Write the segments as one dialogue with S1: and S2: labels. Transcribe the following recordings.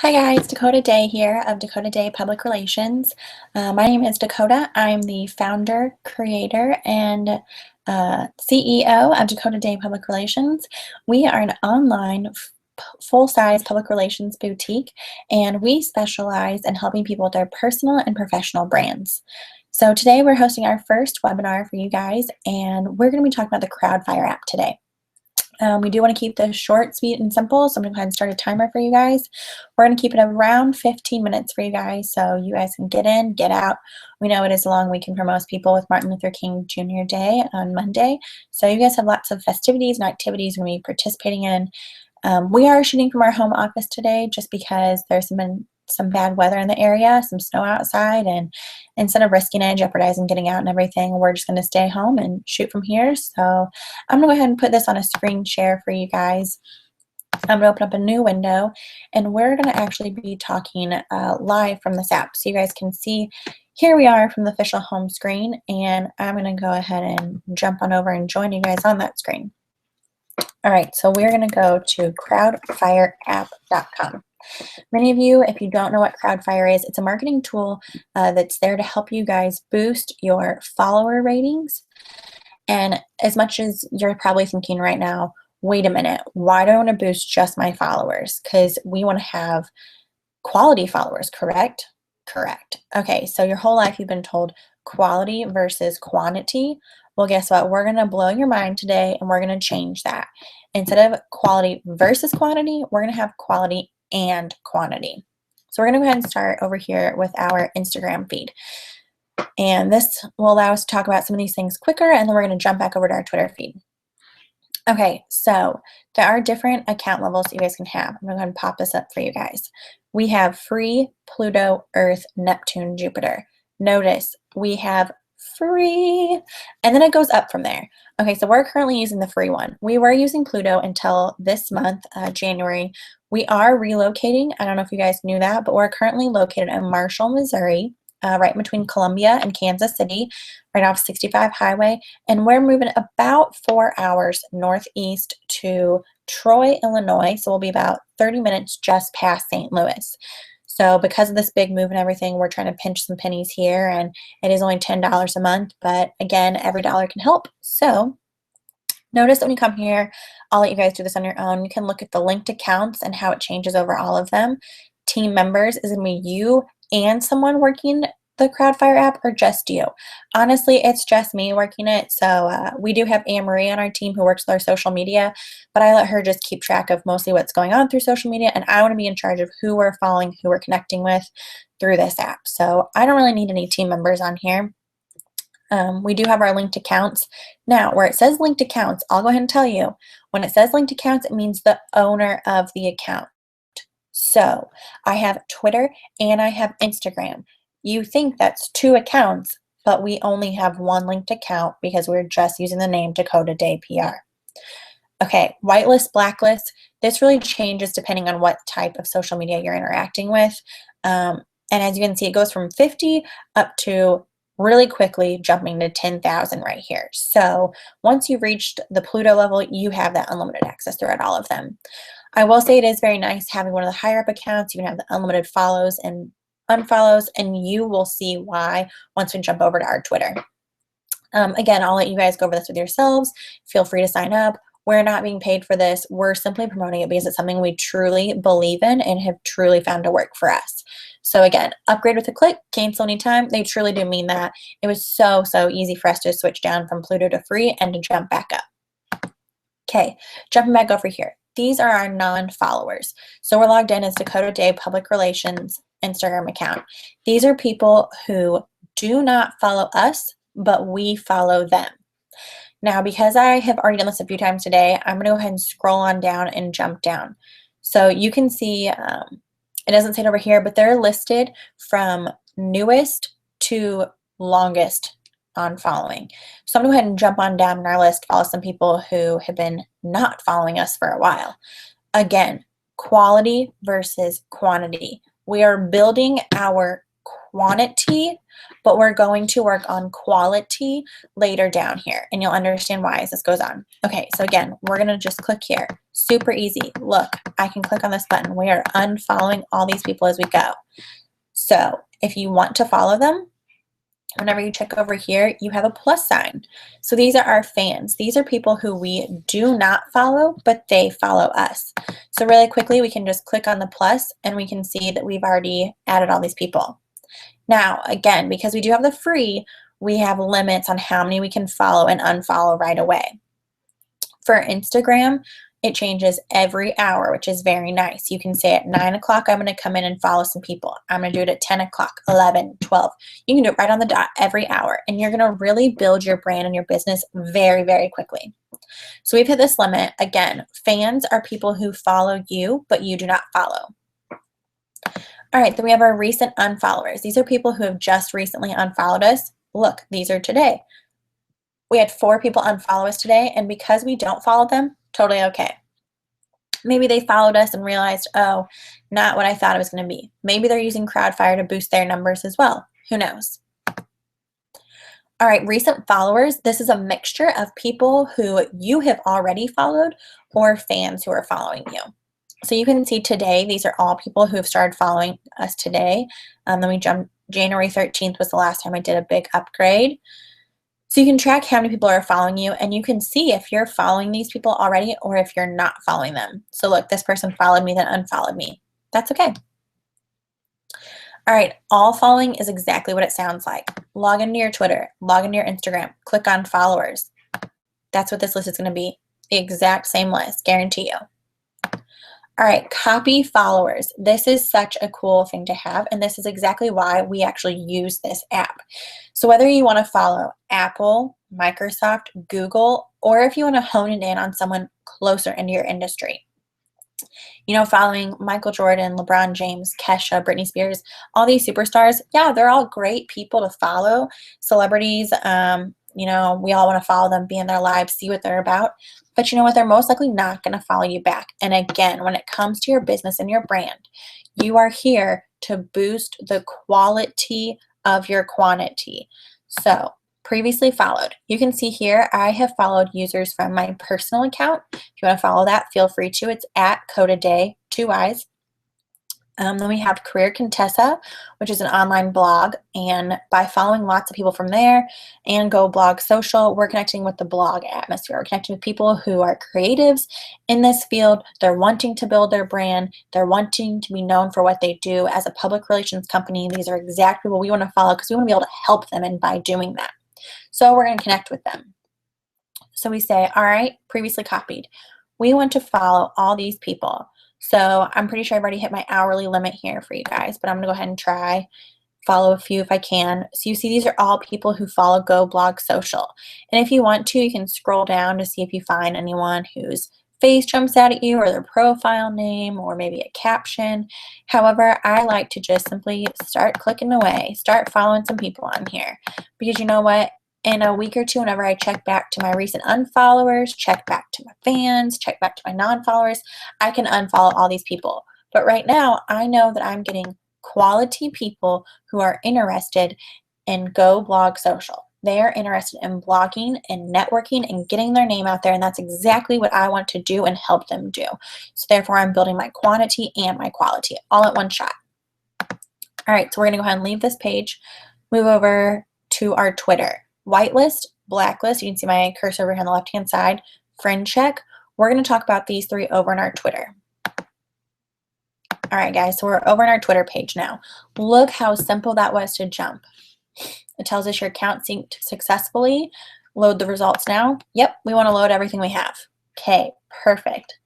S1: Hi guys, Dakota Day here of Dakota Day Public Relations. My name is Dakota. I'm the founder, creator, and CEO of Dakota Day Public Relations. We are an online full-size public relations boutique, and we specialize in helping people with their personal and professional brands. So today we're hosting our first webinar for you guys, and we're going to be talking about the CrowdFire app today. We do want to keep this short, sweet, and simple, so I'm going to go ahead and start a timer for you guys. We're going to keep it around 15 minutes for you guys, so you guys can get in, get out. We know it is a long weekend for most people with Martin Luther King Jr. Day on Monday, so you guys have lots of festivities and activities we're going to be participating in. We are shooting from our home office today just because there's been some bad weather in the area, some snow outside, and instead of risking it, jeopardizing getting out and everything, we're just going to stay home and shoot from here. So I'm going to go ahead and put this on a screen share for you guys. I'm going to open up a new window, and we're going to actually be talking live from this app. So you guys can see, here we are from the official home screen, and I'm going to go ahead and jump on over and join you guys on that screen. All right, so we're going to go to crowdfireapp.com. Many of you, if you don't know what CrowdFire is, it's a marketing tool that's there to help you guys boost your follower ratings. And as much as you're probably thinking right now, wait a minute, why do I want to boost just my followers? Because we want to have quality followers, correct? Correct. Okay, so your whole life you've been told quality versus quantity. Well, guess what? We're going to blow your mind today, and we're going to change that. Instead of quality versus quantity, we're going to have quality and quantity. So we're going to go ahead and start over here with our Instagram feed. And this will allow us to talk about some of these things quicker, and then we're going to jump back over to our Twitter feed. Okay, so there are different account levels that you guys can have. I'm going to go ahead and pop this up for you guys. We have free, Pluto, Earth, Neptune, Jupiter. Notice we have free, and then it goes up from there. Okay, so we're currently using the free one. We were using Pluto until this month, January. We are relocating. I don't know if you guys knew that, but we're currently located in Marshall, Missouri, right in between Columbia and Kansas City, right off 65 highway, and we're moving about 4 hours northeast to Troy, Illinois, so we'll be about 30 minutes just past St. Louis. So because of this big move and everything, we're trying to pinch some pennies here, and it is only $10 a month, but again, every dollar can help. So notice that when you come here, I'll let you guys do this on your own. You can look at the linked accounts and how it changes over all of them. Team members is going to be you and someone working the CrowdFire app, or just you. Honestly, it's just me working it. So we do have Anne Marie on our team who works with our social media, but I let her just keep track of mostly what's going on through social media, and I want to be in charge of who we're following, who we're connecting with through this app. So I don't really need any team members on here. We do have our linked accounts. Now, where it says linked accounts, I'll go ahead and tell you, when it says linked accounts, it means the owner of the account. So I have Twitter and I have Instagram. You think that's 2 accounts, but we only have 1 linked account because we're just using the name Dakota Day PR. Okay, whitelist, blacklist, this really changes depending on what type of social media you're interacting with. And as you can see, it goes from 50 up to really quickly jumping to 10,000 right here. So once you've reached the Pluto level, you have that unlimited access throughout all of them. I will say it is very nice having one of the higher up accounts. You can have the unlimited follows and unfollows, and you will see why once we jump over to our Twitter. Again, I'll let you guys go over this with yourselves. Feel free to sign up. We're not being paid for this. We're simply promoting it because it's something we truly believe in and have truly found to work for us. So again, upgrade with a click, cancel anytime. They truly do mean that. It was so easy for us to switch down from Pluto to free and to jump back up. Okay, jumping back over here. These are our non-followers. So we're logged in as Dakota Day Public Relations Instagram account. These are people who do not follow us, but we follow them. Now, because I have already done this a few times today, I'm going to go ahead and scroll on down and jump down. So you can see, it doesn't say it over here, but they're listed from newest to longest on following. So I'm going to go ahead and jump on down in our list, follow some people who have been not following us for a while. Again, quality versus quantity. We are building our quantity, but we're going to work on quality later down here, and you'll understand why as this goes on. Okay, so again, we're going to just click here. Super easy. Look, I can click on this button. We are unfollowing all these people as we go. So if you want to follow them, whenever you check over here, you have a plus sign. So these are our fans. These are people who we do not follow, but they follow us. So really quickly, we can just click on the plus and we can see that we've already added all these people. Now, again, because we do have the free, we have limits on how many we can follow and unfollow right away. For Instagram, it changes every hour, which is very nice. You can say at 9 o'clock, I'm going to come in and follow some people. I'm going to do it at 10 o'clock, 11, 12. You can do it right on the dot every hour, and you're going to really build your brand and your business very, very quickly. So we've hit this limit. Again, fans are people who follow you, but you do not follow. All right, then we have our recent unfollowers. These are people who have just recently unfollowed us. Look, these are today. We had 4 people unfollow us today, and because we don't follow them, totally okay. Maybe they followed us and realized, oh, not what I thought it was going to be. Maybe they're using CrowdFire to boost their numbers as well. Who knows? All right, recent followers. This is a mixture of people who you have already followed or fans who are following you. So you can see today, these are all people who have started following us today. Then we jumped, January 13th was the last time I did a big upgrade. So you can track how many people are following you, and you can see if you're following these people already or if you're not following them. So look, this person followed me, then unfollowed me. That's okay. All right, all following is exactly what it sounds like. Log into your Twitter, log into your Instagram, click on followers. That's what this list is going to be. The exact same list, guarantee you. All right, copy followers. This is such a cool thing to have, and this is exactly why we actually use this app. So whether you want to follow Apple, Microsoft, Google, or if you want to hone it in on someone closer into your industry. You know, following Michael Jordan, LeBron James, Kesha, Britney Spears, all these superstars, yeah, they're all great people to follow. Celebrities, you know, we all want to follow them, be in their lives, see what they're about. But you know what? They're most likely not going to follow you back. And again, when it comes to your business and your brand, you are here to boost the quality of your quantity. So, previously followed. You can see here I have followed users from my personal account. If you want to follow that, feel free to. It's at Codaday, 2 I's. Then we have Career Contessa, which is an online blog, and by following lots of people from there and Go Blog Social, we're connecting with the blog atmosphere. We're connecting with people who are creatives in this field. They're wanting to build their brand. They're wanting to be known for what they do. As a public relations company, these are exact people we want to follow because we want to be able to help them and by doing that. So we're going to connect with them. So we say, all right, previously copied. We want to follow all these people. So I'm pretty sure I've already hit my hourly limit here for you guys, but I'm going to go ahead and try follow a few if I can. So you see these are all people who follow Go Blog Social. And if you want to, you can scroll down to see if you find anyone whose face jumps out at you or their profile name or maybe a caption. However, I like to just simply start clicking away, start following some people on here because you know what? In a week or two, whenever I check back to my recent unfollowers, check back to my fans, check back to my non-followers, I can unfollow all these people. But right now, I know that I'm getting quality people who are interested in Go Blog Social. They are interested in blogging and networking and getting their name out there, and that's exactly what I want to do and help them do. So therefore, I'm building my quantity and my quality all at one shot. All right, so we're going to go ahead and leave this page, move over to our Twitter. Whitelist, blacklist, you can see my cursor over here on the left-hand side, friend check. We're going to talk about these 3 over in our Twitter. All right, guys, so we're over in our Twitter page now. Look how simple that was to jump. It tells us your account synced successfully. Load the results now. Yep, we want to load everything we have. Okay, perfect.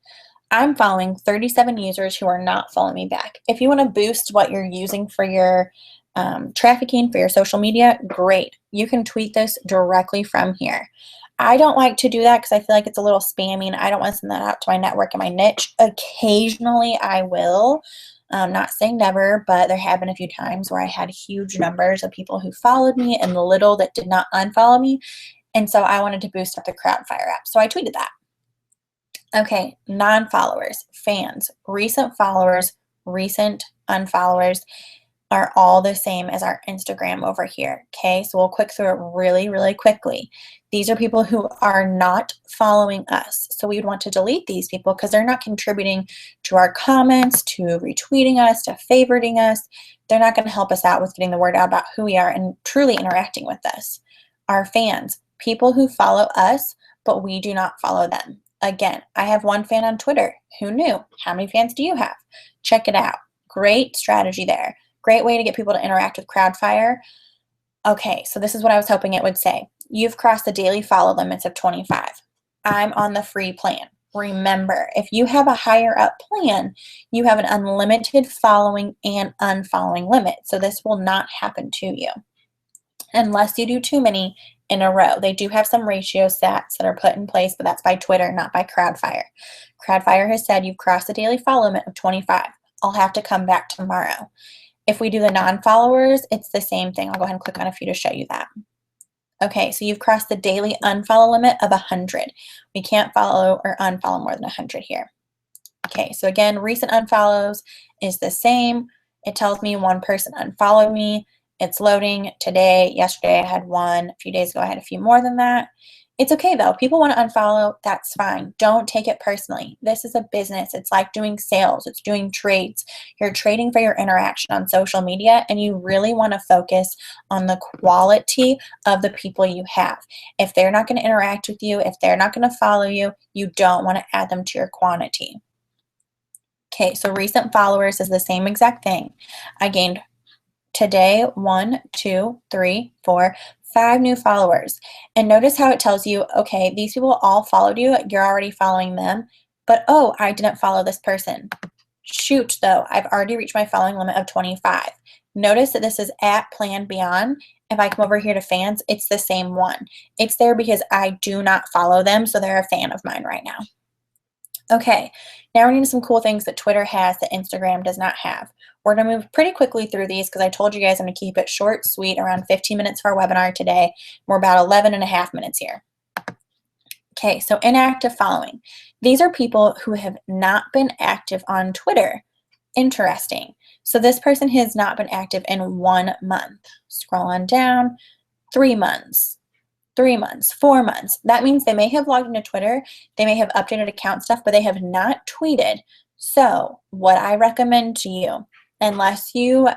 S1: I'm following 37 users who are not following me back. If you want to boost what you're using for your trafficking for your social media, great. You can tweet this directly from here. I don't like to do that because I feel like it's a little spammy and I don't want to send that out to my network and my niche. Occasionally I will. Not saying never, but there have been a few times where I had huge numbers of people who followed me and the little that did not unfollow me. And so I wanted to boost up the CrowdFire app. So I tweeted that. Okay, non-followers, fans, recent followers, recent unfollowers. are all the same as our Instagram over here. Okay, so we'll click through it really, really quickly. These are people who are not following us. So we would want to delete these people because they're not contributing to our comments, to retweeting us, to favoriting us. They're not going to help us out with getting the word out about who we are and truly interacting with us. Our fans, people who follow us, but we do not follow them. Again, I have one fan on Twitter. Who knew? How many fans do you have? Check it out. Great strategy there. Great way to get people to interact with CrowdFire. Okay, so this is what I was hoping it would say. You've crossed the daily follow limits of 25. I'm on the free plan. Remember, if you have a higher up plan, you have an unlimited following and unfollowing limit. So this will not happen to you unless you do too many in a row. They do have some ratio stats that are put in place, but that's by Twitter, not by CrowdFire. CrowdFire has said you've crossed the daily follow limit of 25. I'll have to come back tomorrow. If we do the non-followers, it's the same thing. I'll go ahead and click on a few to show you that. Okay, so you've crossed the daily unfollow limit of 100. We can't follow or unfollow more than 100 here. Okay, so again, recent unfollows is the same. It tells me one person unfollowed me. It's loading today. Yesterday I had one. A few days ago I had a few more than that. It's okay though. People want to unfollow. That's fine. Don't take it personally. This is a business. It's like doing sales. It's doing trades. You're trading for your interaction on social media, and you really want to focus on the quality of the people you have. If they're not going to interact with you, if they're not going to follow you, you don't want to add them to your quantity. Okay, so recent followers is the same exact thing. I gained today 1, 2, 3, 4, 5 new followers. And notice how it tells you, okay, these people all followed you. You're already following them. But oh, I didn't follow this person. Shoot, though, I've already reached my following limit of 25. Notice that this is at Plan Beyond. If I come over here to fans, it's the same one. It's there because I do not follow them, so they're a fan of mine right now. Okay, now we're into some cool things that Twitter has that Instagram does not have. We're going to move pretty quickly through these because I told you guys I'm going to keep it short, sweet, around 15 minutes for our webinar today. We're about 11 and a half minutes here. Okay, so inactive following. These are people who have not been active on Twitter. Interesting. So this person has not been active in 1 month. Scroll on down, 3 months. 3 months, 4 months. That means they may have logged into Twitter, they may have updated account stuff, but they have not tweeted. So what I recommend to you, unless you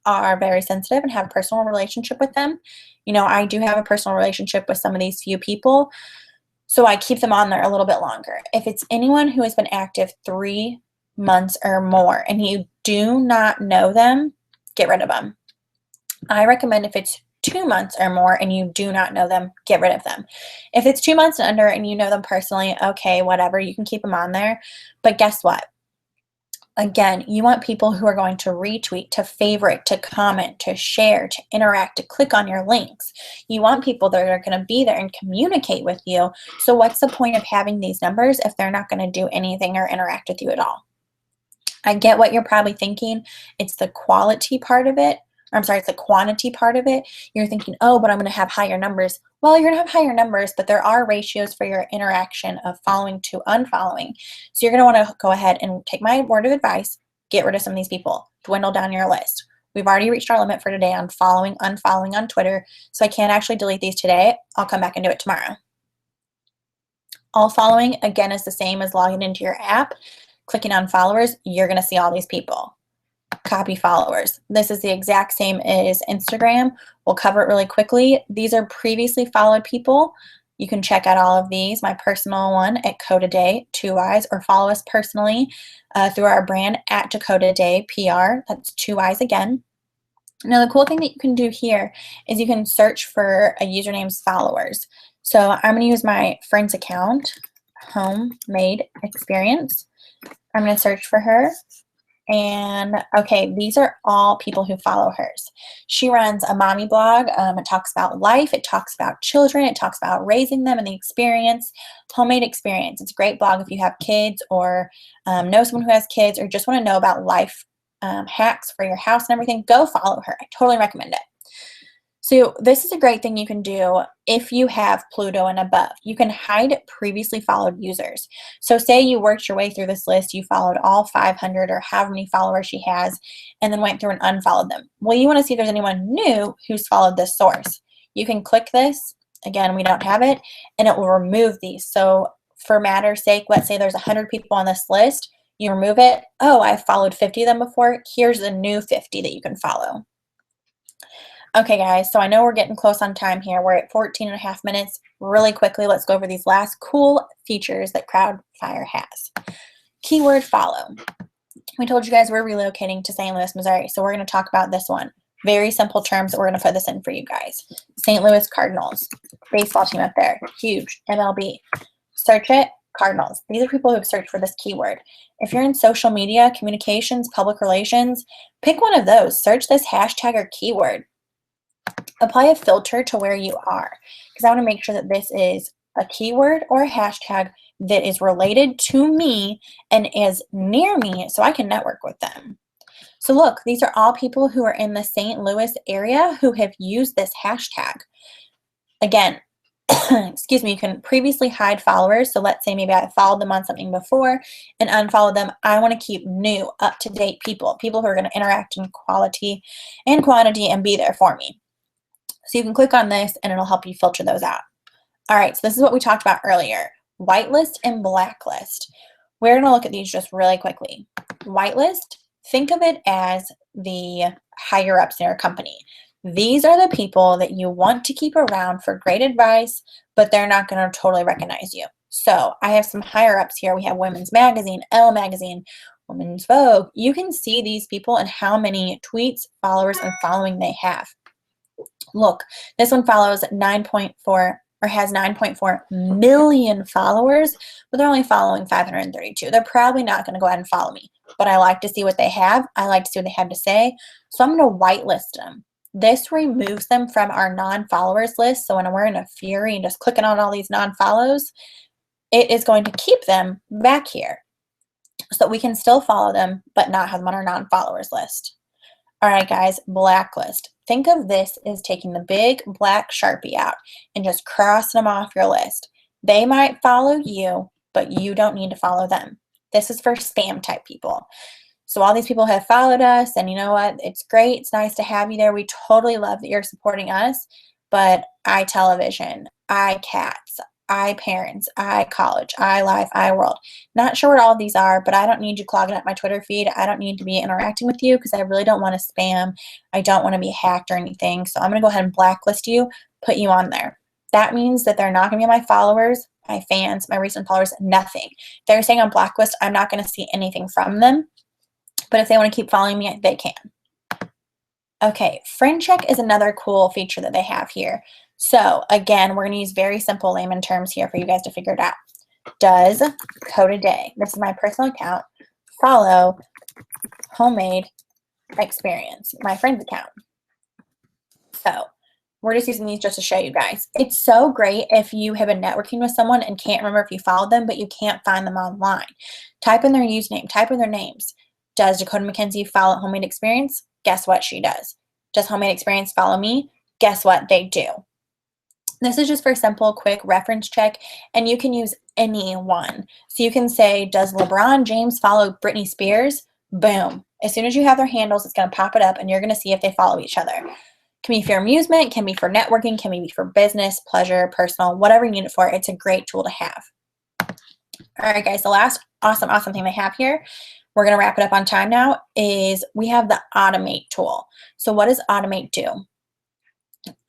S1: are very sensitive and have a personal relationship with them, you know, I do have a personal relationship with some of these few people, so I keep them on there a little bit longer. If it's anyone who has been active 3 months or more and you do not know them, get rid of them. I recommend if it's 2 months or more and you do not know them, get rid of them. If it's 2 months and under and you know them personally, okay, whatever, you can keep them on there. But guess what? Again, you want people who are going to retweet, to favorite, to comment, to share, to interact, to click on your links. You want people that are going to be there and communicate with you. So what's the point of having these numbers if they're not going to do anything or interact with you at all? I get what you're probably thinking. It's the quality part of it. I'm sorry, it's the quantity part of it. You're thinking, oh, but I'm going to have higher numbers. Well, you're going to have higher numbers, but there are ratios for your interaction of following to unfollowing. So you're going to want to go ahead and take my word of advice, get rid of some of these people, dwindle down your list. We've already reached our limit for today on following, unfollowing on Twitter, so I can't actually delete these today. I'll come back and do it tomorrow. All following, again, is the same as logging into your app. Clicking on followers, you're going to see all these people. Copy followers. This is the exact same as Instagram. We'll cover it really quickly. These are previously followed people. You can check out all of these. My personal one at Dakota Day, 2 Y's, or follow us personally through our brand at Dakota Day PR. That's 2 Y's again. Now, the cool thing that you can do here is you can search for a username's followers. So I'm going to use my friend's account, Homemade Experience. I'm going to search for her. And okay, these are all people who follow hers. She runs a mommy blog. It talks about life. It talks about children. It talks about raising them and the experience. Homemade Experience. It's a great blog if you have kids or know someone who has kids or just want to know about life hacks for your house and everything. Go follow her. I totally recommend it. So this is a great thing you can do if you have Pluto and above. You can hide previously followed users. So say you worked your way through this list, you followed all 500 or however many followers she has, and then went through and unfollowed them. Well, you want to see if there's anyone new who's followed this source. You can click this. Again, we don't have it, and it will remove these. So for matter's sake, let's say there's 100 people on this list. You remove it. Oh, I followed 50 of them before. Here's the new 50 that you can follow. Okay, guys, so I know we're getting close on time here. We're at 14 and a half minutes. Really quickly, let's go over these last cool features that CrowdFire has. Keyword follow. We told you guys we're relocating to St. Louis, Missouri, so we're going to talk about this one. Very simple terms that we're going to put this in for you guys. St. Louis Cardinals, baseball team up there, huge, MLB. Search it, Cardinals. These are people who've searched for this keyword. If you're in social media, communications, public relations, pick one of those. Search this hashtag or keyword. Apply a filter to where you are, because I want to make sure that this is a keyword or a hashtag that is related to me and is near me so I can network with them. So look, these are all people who are in the St. Louis area who have used this hashtag. Again, excuse me, you can previously hide followers. So let's say maybe I followed them on something before and unfollowed them. I want to keep new, up-to-date people who are going to interact in quality and quantity and be there for me. So you can click on this and it'll help you filter those out. All right, so this is what we talked about earlier. Whitelist and blacklist. We're going to look at these just really quickly. Whitelist, think of it as the higher ups in your company. These are the people that you want to keep around for great advice, but they're not going to totally recognize you. So I have some higher ups here. We have Women's Magazine, Elle Magazine, Women's Vogue. You can see these people and how many tweets, followers, and following they have. Look, this one follows 9.4 or has 9.4 million followers, but they're only following 532. They're probably not going to go ahead and follow me, but I like to see what they have. I like to see what they have to say. So I'm going to whitelist them. This removes them from our non-followers list. So when we're in a fury and just clicking on all these non-follows, it is going to keep them back here so that we can still follow them, but not have them on our non-followers list. All right, guys, blacklist. Think of this as taking the big black Sharpie out and just crossing them off your list. They might follow you, but you don't need to follow them. This is for spam type people. So all these people have followed us, and you know what? It's great. It's nice to have you there. We totally love that you're supporting us, but iTelevision, iCats, iParents, iCollege, iLife, iWorld. Not sure what all of these are, but I don't need you clogging up my Twitter feed. I don't need to be interacting with you because I really don't want to spam. I don't want to be hacked or anything. So I'm going to go ahead and blacklist you, put you on there. That means that they're not going to be my followers, my fans, my recent followers, nothing. If they're staying on blacklist, I'm not going to see anything from them. But if they want to keep following me, they can. Okay, friend check is another cool feature that they have here. So again, we're going to use very simple layman terms here for you guys to figure it out. Does Code a Day, this is my personal account, follow Homemade Experience, my friend's account? So we're just using these just to show you guys. It's so great if you have been networking with someone and can't remember if you followed them, but you can't find them online. Type in their username, type in their names. Does Dakota McKenzie follow Homemade Experience? Guess what she does. Does Homemade Experience follow me? Guess what they do. This is just for simple, quick reference check, and you can use anyone. So you can say, does LeBron James follow Britney Spears? Boom. As soon as you have their handles, it's going to pop it up, and you're going to see if they follow each other. Can be for amusement, can be for networking, can be for business, pleasure, personal, whatever you need it for. It's a great tool to have. All right, guys, the last awesome thing they have here, we're going to wrap it up on time now, is we have the Automate tool. So what does Automate do?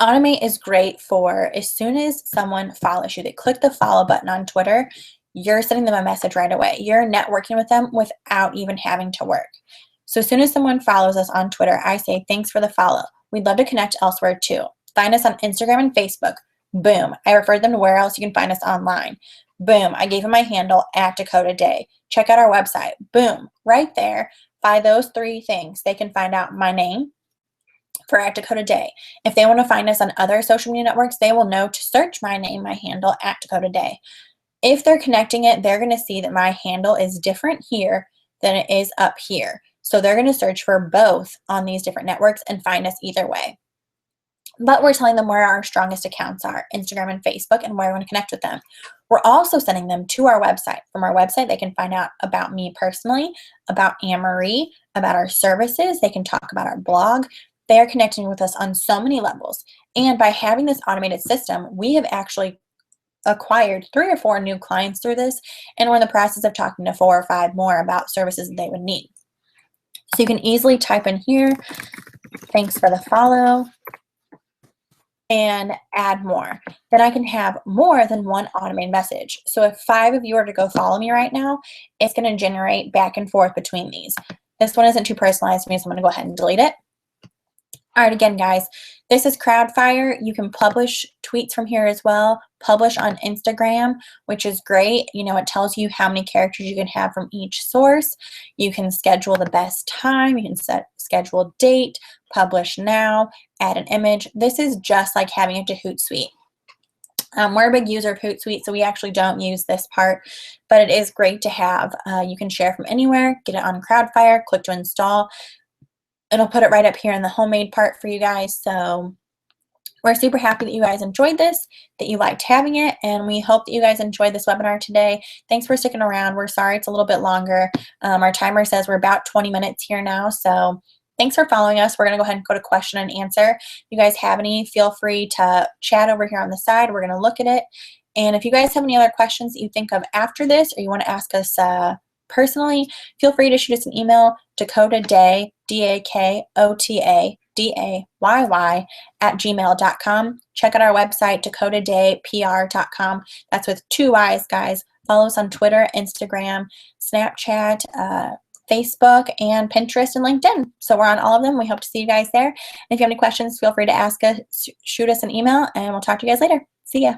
S1: Automate is great for as soon as someone follows you, they click the follow button on Twitter, you're sending them a message right away. You're networking with them without even having to work. So as soon as someone follows us on Twitter, I say, thanks for the follow. We'd love to connect elsewhere too. Find us on Instagram and Facebook. Boom. I referred them to where else you can find us online. Boom. I gave them my handle at Dakota Day. Check out our website. Boom. Right there. By those three things, they can find out my name for at Dakota Day. If they want to find us on other social media networks, they will know to search my name, my handle at Dakota Day. If they're connecting it, they're going to see that my handle is different here than it is up here. So they're going to search for both on these different networks and find us either way. but we're telling them where our strongest accounts are, Instagram and Facebook, and where we want to connect with them. We're also sending them to our website. From our website, they can find out about me personally, about Anne-Marie, about our services. They can talk about our blog. They are connecting with us on so many levels. And by having this automated system, we have actually acquired 3 or 4 new clients through this, and we're in the process of talking to 4 or 5 more about services that they would need. So you can easily type in here, thanks for the follow, and add more. Then I can have more than one automated message. So if 5 of you are to go follow me right now, it's going to generate back and forth between these. This one isn't too personalized to me, so I'm going to go ahead and delete it. All right, again, guys, this is CrowdFire. You can publish tweets from here as well, publish on Instagram, which is great. You know, it tells you how many characters you can have from each source. You can schedule the best time. You can schedule date, publish now, add an image. This is just like having it to Hootsuite. We're a big user of Hootsuite, so we actually don't use this part, but it is great to have. You can share from anywhere, get it on CrowdFire, click to install. It'll put it right up here in the homemade part for you guys. So we're super happy that you guys enjoyed this, that you liked having it, and we hope that you guys enjoyed this webinar today. Thanks for sticking around. We're sorry it's a little bit longer. Our timer says we're about 20 minutes here now, so thanks for following us. We're going to go ahead and go to question and answer. If you guys have any, feel free to chat over here on the side. We're going to look at it. And if you guys have any other questions that you think of after this, or you want to ask us personally, feel free to shoot us an email, DakotaDay, DAKOTADAYY @gmail.com. Check out our website, DakotaDayPR.com. That's with 2 Y's, guys. Follow us on Twitter, Instagram, Snapchat, Facebook, and Pinterest and LinkedIn. So we're on all of them. We hope to see you guys there. And if you have any questions, feel free to ask us, shoot us an email, and we'll talk to you guys later. See ya.